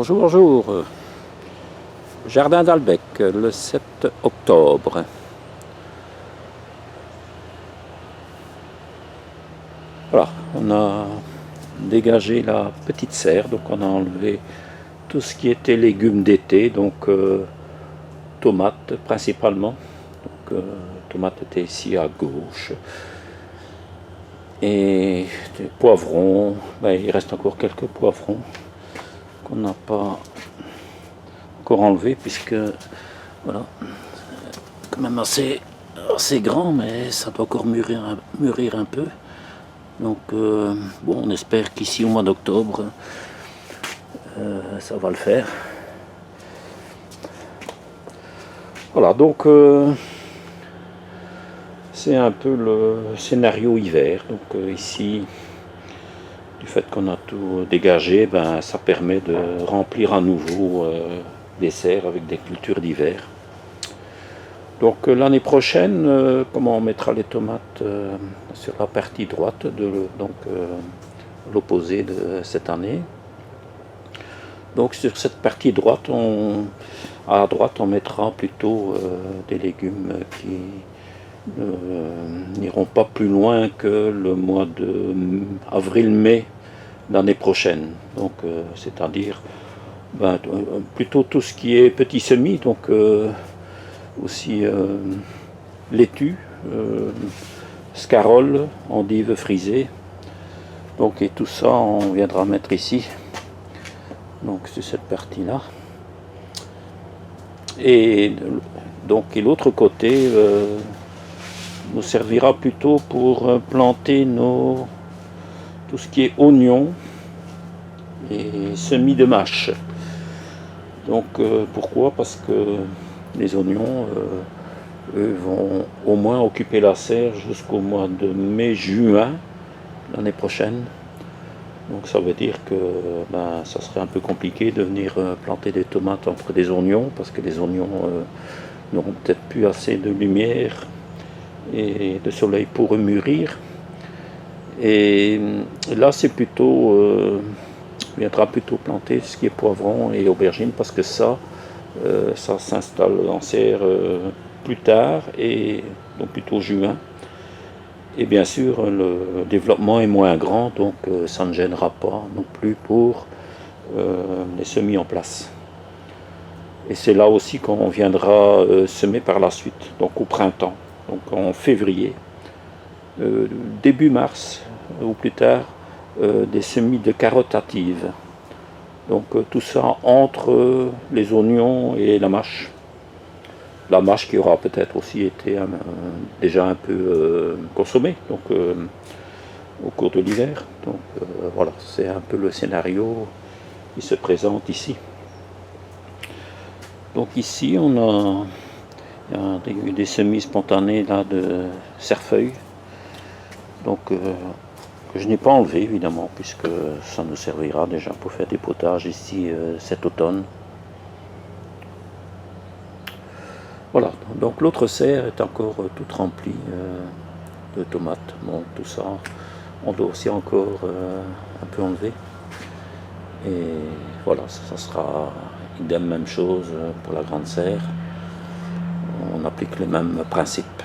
Bonjour, bonjour. Jardin d'Albec, le 7 octobre. Voilà, on a dégagé la petite serre, donc on a enlevé tout ce qui était légumes d'été, donc tomates principalement. Donc tomates étaient ici à gauche. Et des poivrons, il reste encore quelques poivrons qu'on n'a pas encore enlevé puisque voilà, c'est quand même assez grand, mais ça doit encore mûrir un peu. Donc bon, on espère qu'ici au mois d'octobre ça va le faire. Voilà, donc c'est un peu le scénario hiver. Donc ici, du fait qu'on a tout dégagé, ça permet de remplir à nouveau des serres avec des cultures d'hiver. Donc l'année prochaine, comment on mettra les tomates sur la partie droite, l'opposé de cette année. Donc sur cette partie droite, à droite, on mettra plutôt des légumes qui n'iront pas plus loin que le mois de avril-mai l'année prochaine. Donc c'est-à-dire plutôt tout ce qui est petits semis, donc aussi laitue, scarole, endive frisée. Donc et tout ça on viendra mettre ici. Donc c'est cette partie là. Et donc et l'autre côté nous servira plutôt pour planter tout ce qui est oignons et semis de mâche. Donc pourquoi? Parce que les oignons eux vont au moins occuper la serre jusqu'au mois de mai-juin l'année prochaine. Donc ça veut dire que ça serait un peu compliqué de venir planter des tomates entre des oignons, parce que les oignons n'auront peut-être plus assez de lumière et de soleil pour mûrir. Et là c'est plutôt on viendra plutôt planter ce qui est poivron et aubergine, parce que ça s'installe en serre plus tard, et donc plutôt juin. Et bien sûr le développement est moins grand, donc ça ne gênera pas non plus pour les semis en place. Et c'est là aussi qu'on viendra semer par la suite, donc au printemps, donc en février, début mars ou plus tard, des semis de carottes hâtives. Donc tout ça entre les oignons et la mâche. La mâche qui aura peut-être aussi été déjà un peu consommée donc, au cours de l'hiver. Donc voilà, c'est un peu le scénario qui se présente ici. Donc ici il y a eu des semis spontanés là, de cerfeuil. Donc que je n'ai pas enlevé évidemment, puisque ça nous servira déjà pour faire des potages ici cet automne. Voilà, donc l'autre serre est encore toute remplie de tomates. Bon, tout ça, on doit aussi encore un peu enlever. Et voilà, ça sera idem, même chose pour la grande serre. On applique les mêmes principes.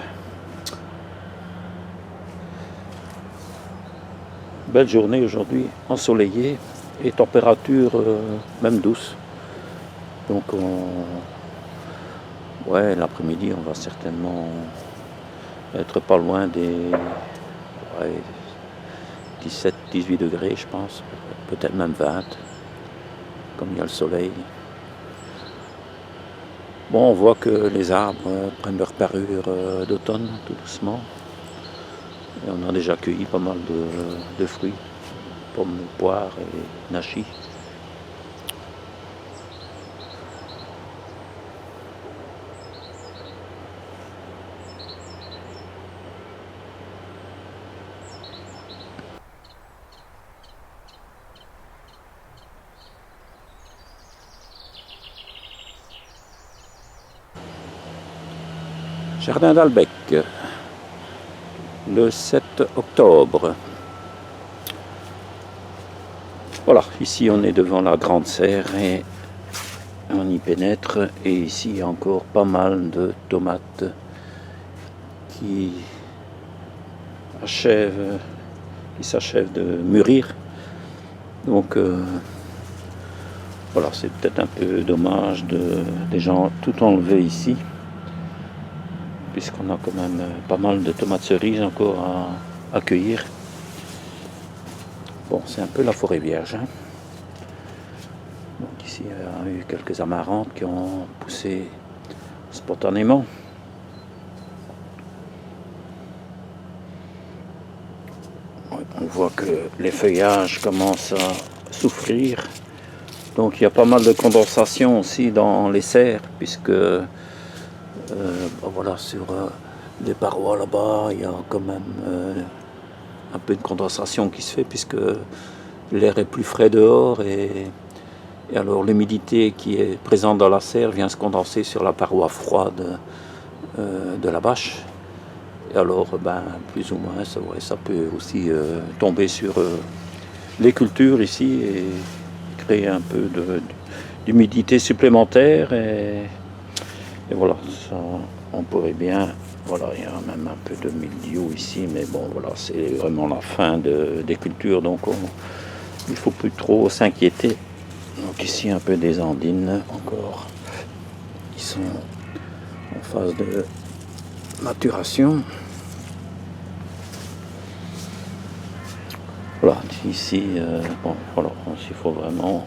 Belle journée aujourd'hui, ensoleillée et température même douce. Donc l'après-midi on va certainement être pas loin des 17-18 degrés, je pense, peut-être même 20, comme il y a le soleil. Bon, on voit que les arbres prennent leur parure d'automne tout doucement. Et on a déjà cueilli pas mal de fruits, pommes, poires et nachis. Jardin d'Albec, le 7 octobre. Voilà, ici on est devant la grande serre et on y pénètre. Et ici il y a encore pas mal de tomates qui s'achèvent de mûrir. Donc voilà, c'est peut-être un peu dommage de déjà tout enlever ici, puisqu'on a quand même pas mal de tomates cerises encore à cueillir. Bon, c'est un peu la forêt vierge, hein. Donc ici, il y a eu quelques amarantes qui ont poussé spontanément. On voit que les feuillages commencent à souffrir. Donc il y a pas mal de condensation aussi dans les serres, puisque voilà, sur les parois là-bas, il y a quand même un peu de condensation qui se fait, puisque l'air est plus frais dehors et alors l'humidité qui est présente dans la serre vient se condenser sur la paroi froide de la bâche. Et alors, plus ou moins, ça peut aussi tomber sur les cultures ici et créer un peu d'humidité supplémentaire. Et voilà, ça, on pourrait bien... Voilà, il y a même un peu de mildiou ici, mais bon, voilà, c'est vraiment la fin des cultures, donc il ne faut plus trop s'inquiéter. Donc ici, un peu des andines encore, qui sont en phase de maturation. Voilà, ici, bon, voilà, il faut vraiment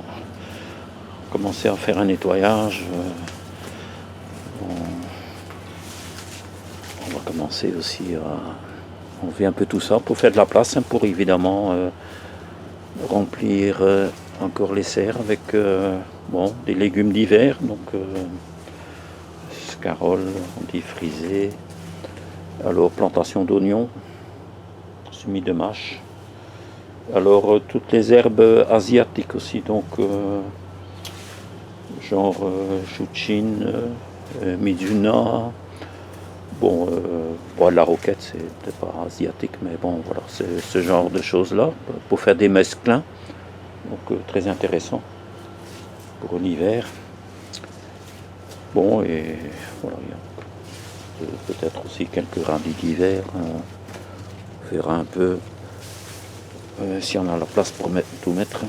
commencer à faire un nettoyage. On va commencer aussi à enlever un peu tout ça pour faire de la place, hein, pour évidemment remplir encore les serres avec bon, des légumes d'hiver, donc scarole, on dit frisé, alors plantation d'oignons, semis de mâche, alors toutes les herbes asiatiques aussi, donc genre chouchine, mizuna. Bon, la roquette, c'est peut-être pas asiatique, mais bon, voilà, c'est ce genre de choses-là, pour faire des mesclins, donc très intéressant pour l'hiver. Bon, et voilà, il y a peut-être aussi quelques radis d'hiver. On verra un peu si on a la place pour tout mettre.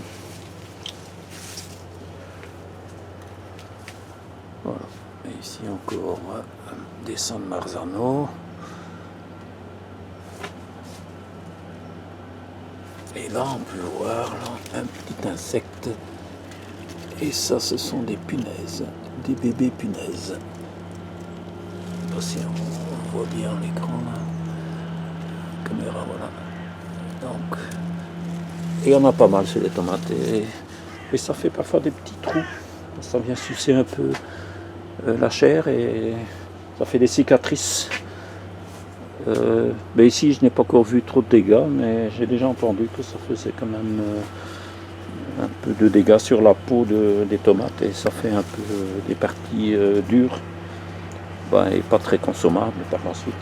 Voilà, et ici encore des San Marzano. Et là, on peut voir là, un petit insecte. Et ça, ce sont des punaises, des bébés punaises. Je sais pas si on voit bien l'écran là. Caméra, voilà. Donc, et il y en a pas mal sur les tomates. Et ça fait parfois des petits trous. Ça vient sucer un peu la chair et ça fait des cicatrices. Mais ici, je n'ai pas encore vu trop de dégâts, mais j'ai déjà entendu que ça faisait quand même un peu de dégâts sur la peau des tomates et ça fait un peu des parties dures et pas très consommables par la suite.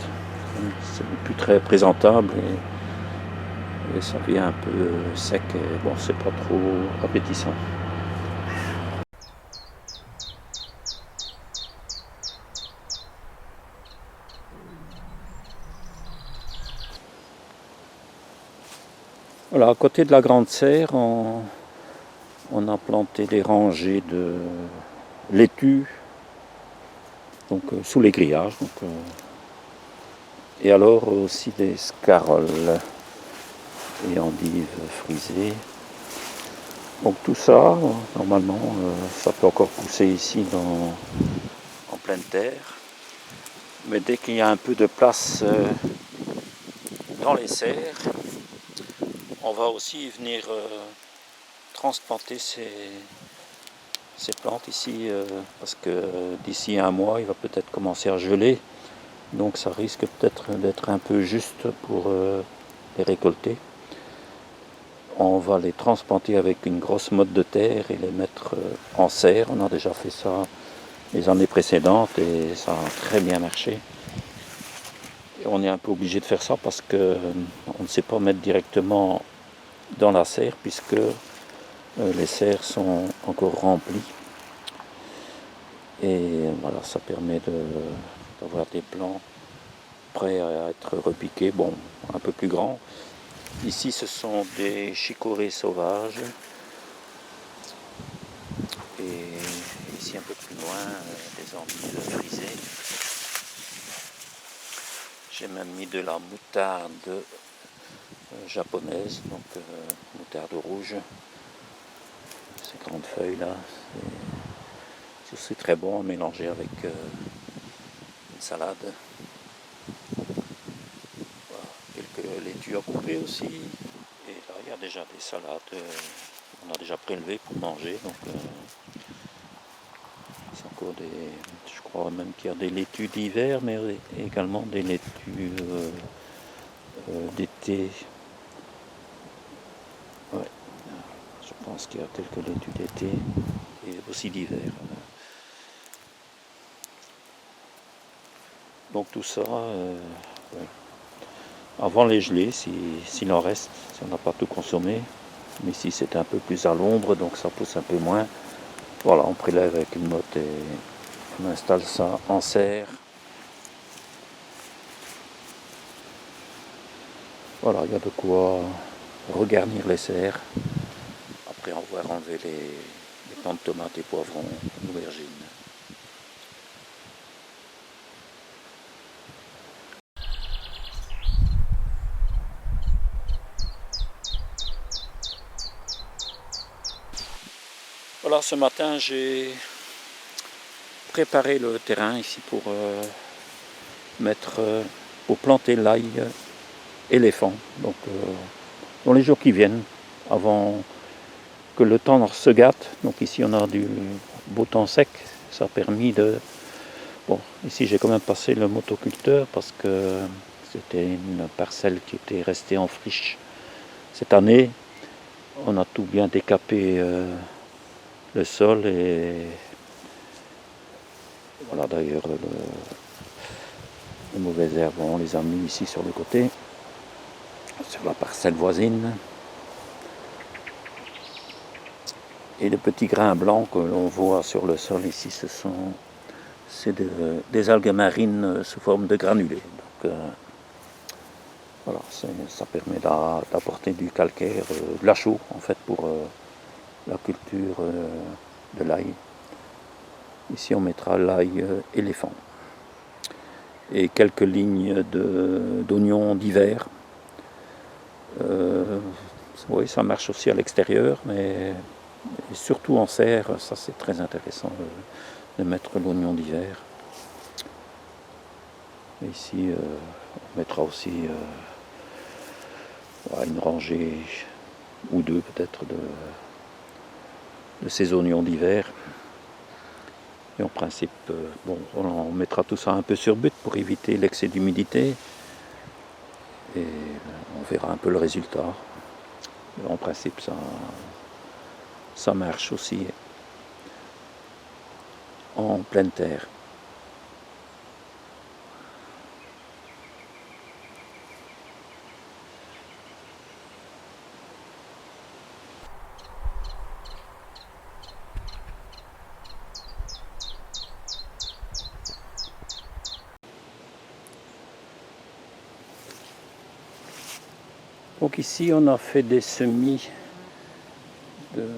C'est plus très présentable et ça vient un peu sec et bon, c'est pas trop appétissant. Voilà, à côté de la grande serre, on a planté des rangées de laitues, donc sous les grillages. Donc, et alors aussi des scaroles et endives frisées. Donc tout ça, normalement, ça peut encore pousser ici en pleine terre. Mais dès qu'il y a un peu de place dans les serres, on va aussi venir transplanter ces plantes ici, parce que d'ici un mois, il va peut-être commencer à geler. Donc ça risque peut-être d'être un peu juste pour les récolter. On va les transplanter avec une grosse motte de terre et les mettre en serre. On a déjà fait ça les années précédentes et ça a très bien marché. Et on est un peu obligé de faire ça parce qu'on ne sait pas mettre directement dans la serre puisque les serres sont encore remplies. Et voilà, ça permet d'avoir des plants prêts à être repiqués, bon, un peu plus grands. Ici, ce sont des chicorées sauvages. Et ici, un peu plus loin, des endives frisées. J'ai même mis de la moutarde japonaise, donc moutarde rouge. Ces grandes feuilles là, c'est très bon à mélanger avec une salade. Voilà, quelques laitues à couper aussi. Et là, il y a déjà des salades. On a déjà prélevé pour manger. Donc, c'est encore des. Je crois même qu'il y a des laitues d'hiver, mais également des laitues d'été. Ouais. Je pense qu'il y a quelques laitues d'été et aussi d'hiver. Donc tout ça, ouais. Avant les gelées, s'il en reste, si on n'a pas tout consommé. Mais ici c'est un peu plus à l'ombre, donc ça pousse un peu moins. Voilà, on prélève avec une motte et on installe ça en serre. Voilà, il y a de quoi regarnir les serres. Après avoir enlevé les plants de tomates et poivrons, aubergines. Voilà, ce matin j'ai préparé le terrain ici pour pour planter l'ail éléphant. Donc dans les jours qui viennent, avant que le temps se gâte. Donc ici on a du beau temps sec. Ça a permis de... Bon, ici j'ai quand même passé le motoculteur parce que c'était une parcelle qui était restée en friche. Cette année, on a tout bien décapé le sol et voilà, d'ailleurs les mauvaises herbes, on les a mis ici sur le côté, sur la parcelle voisine. Et les petits grains blancs que l'on voit sur le sol ici, c'est des algues marines sous forme de granulés. Donc, voilà, ça permet d'apporter du calcaire, de la chaux en fait pour la culture de l'ail. Ici on mettra l'ail éléphant. Et quelques lignes d'oignons d'hiver. Oui, ça marche aussi à l'extérieur, mais surtout en serre, ça c'est très intéressant de mettre l'oignon d'hiver. Et ici, on mettra aussi une rangée ou deux peut-être de ces oignons d'hiver. Et en principe, bon, on mettra tout ça un peu sur but pour éviter l'excès d'humidité. Et on verra un peu le résultat. En principe, ça marche aussi en pleine terre. Donc ici, on a fait des semis de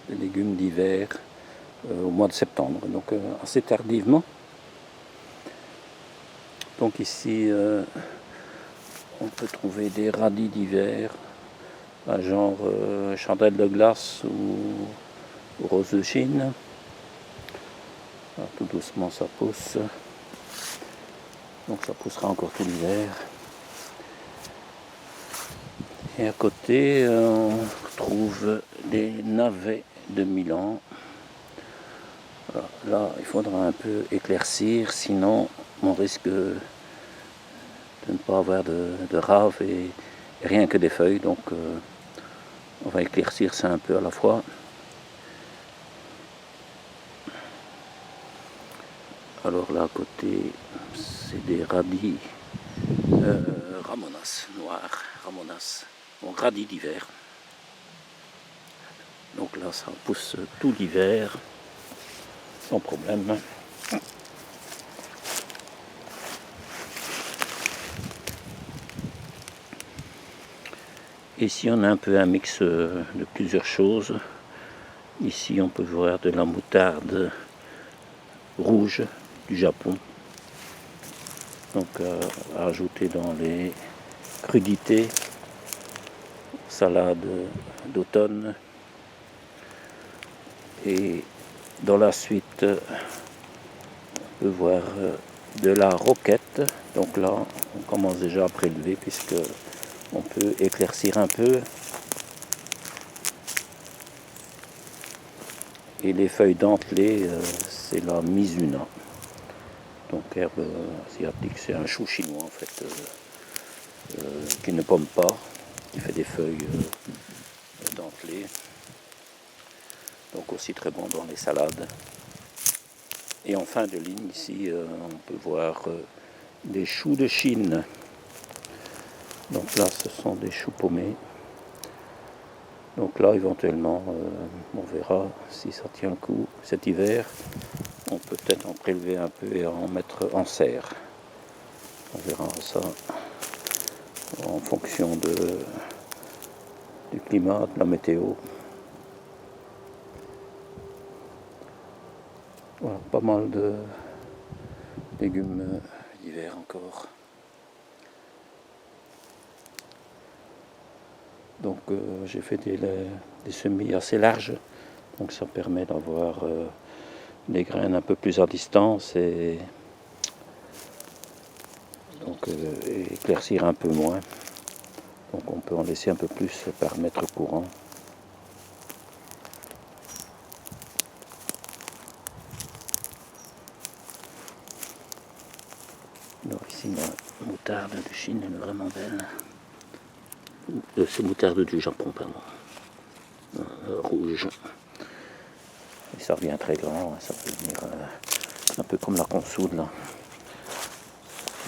légumes d'hiver au mois de septembre, donc assez tardivement. Donc ici, on peut trouver des radis d'hiver, genre chandelle de glace ou rose de Chine. Alors, tout doucement, ça pousse. Donc ça poussera encore tout l'hiver. Et à côté, on trouve des navets de Milan. Voilà. Là, il faudra un peu éclaircir, sinon on risque de ne pas avoir de rave et rien que des feuilles. Donc on va éclaircir ça un peu à la fois. Alors là à côté, c'est des radis Ramonas, noirs, Ramonas, donc radis d'hiver. Donc là, ça pousse tout l'hiver, sans problème. Ici, on a un peu un mix de plusieurs choses. Ici, on peut voir de la moutarde rouge du Japon. Donc, à ajouter dans les crudités, salade d'automne. Et dans la suite, on peut voir de la roquette. Donc là, on commence déjà à prélever puisque on peut éclaircir un peu. Et les feuilles dentelées, c'est la Mizuna. Donc herbe asiatique, c'est un chou chinois en fait, qui ne pomme pas, qui fait des feuilles dentelées. Donc aussi très bon dans les salades. Et en fin de ligne ici, on peut voir des choux de Chine. Donc là, ce sont des choux paumés. Donc là, éventuellement, on verra si ça tient le coup cet hiver. On peut peut-être en prélever un peu et en mettre en serre. On verra ça en fonction du climat, de la météo. Voilà, pas mal de légumes d'hiver encore. Donc j'ai fait des semis assez larges, donc ça permet d'avoir des graines un peu plus à distance et donc éclaircir un peu moins. Donc on peut en laisser un peu plus par mètre courant. Alors ici la moutarde de Chine elle est vraiment belle. C'est moutarde du Japon, pardon. Rouge. Et ça revient très grand, ça peut venir un peu comme la consoude là.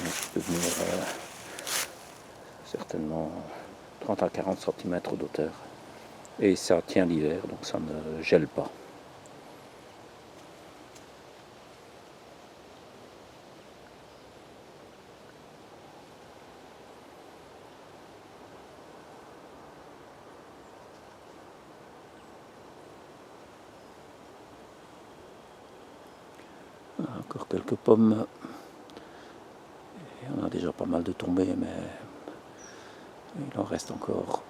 Ça peut venir certainement 30 à 40 cm d'auteur. Et ça tient l'hiver, donc ça ne gèle pas. Encore quelques pommes. Et on a déjà pas mal de tombées, mais il en reste encore.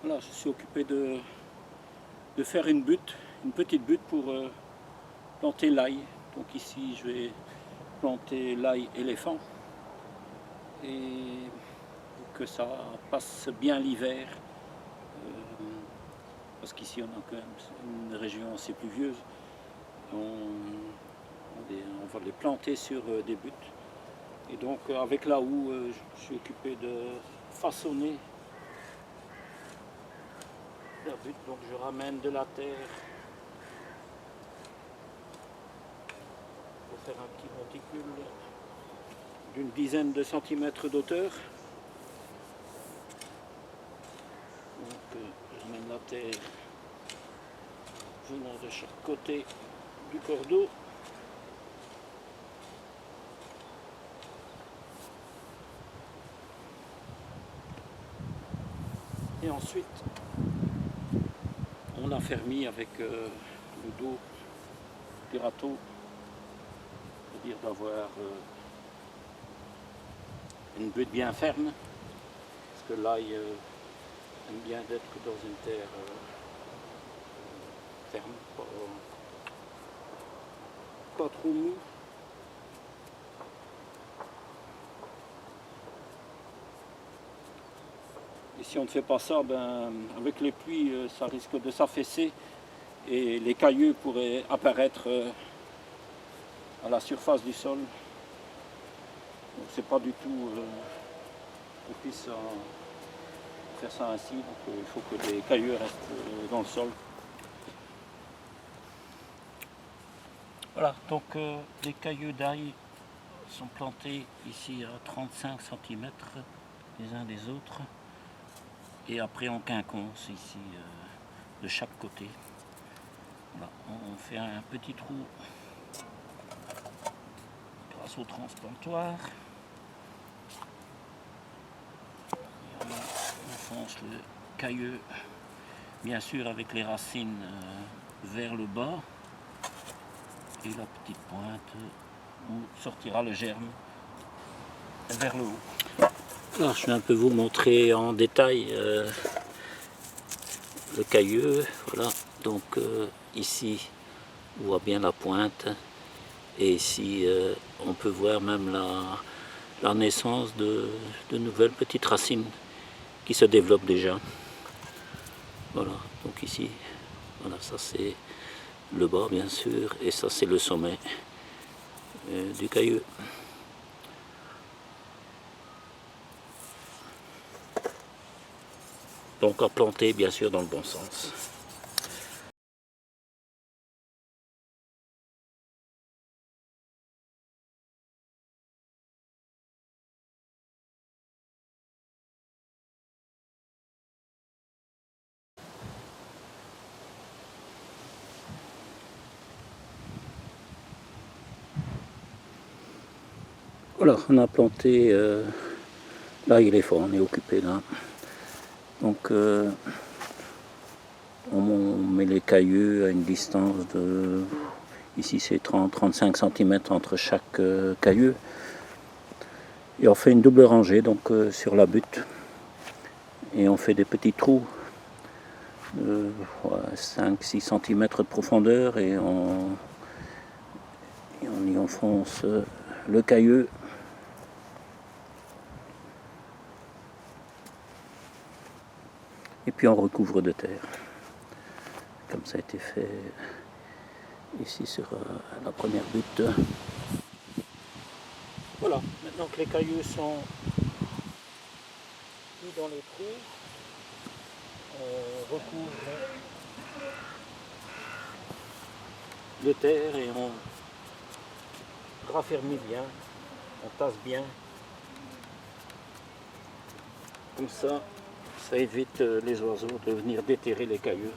Voilà, je suis occupé de faire une petite butte pour planter l'ail. Donc ici, je vais planter l'ail éléphant et pour que ça passe bien l'hiver, parce qu'ici on a quand même une région assez pluvieuse. On va les planter sur des buttes. Et donc avec la houe, je suis occupé de façonner la butte. Donc je ramène de la terre pour faire un petit monticule d'une dizaine de centimètres d'auteur. Donc je ramène la terre venant de chaque côté du cordeau. Et ensuite, on a fermé avec le dos du râteau, c'est-à-dire d'avoir une butte bien ferme, parce que l'ail aime bien d'être dans une terre ferme, pas trop mou. Et si on ne fait pas ça, ben, avec les pluies, ça risque de s'affaisser et les cailloux pourraient apparaître à la surface du sol. Donc c'est pas du tout propice à faire ça ainsi. Donc il faut que les cailloux restent dans le sol. Voilà, donc les cailleux d'ail sont plantés ici à 35 cm les uns des autres. Et après on quinconce ici de chaque côté. Voilà, on fait un petit trou grâce au transplantoir. Et on enfonce le cailleux, bien sûr avec les racines vers le bas. Et la petite pointe où sortira le germe vers le haut. Alors je vais un peu vous montrer en détail le cailleux. Voilà, donc ici on voit bien la pointe et ici on peut voir même la naissance de nouvelles petites racines qui se développent déjà. Voilà, donc ici, voilà, ça c'est le bas bien sûr et ça c'est le sommet du cailleux. Donc à planter bien sûr dans le bon sens. Voilà, on a planté, là il est fort, on est occupé là. Donc on met les cailleux à une distance de, ici c'est 30-35 cm entre chaque cailleux. Et on fait une double rangée donc sur la butte. Et on fait des petits trous de 5-6 cm de profondeur et on y enfonce le cailleux. Et puis on recouvre de terre. Comme ça a été fait ici sur la première butte. Voilà, maintenant que les cailloux sont mis dans les trous, on recouvre de terre et on raffermit bien, on tasse bien. Comme ça évite les oiseaux de venir déterrer les cailloux.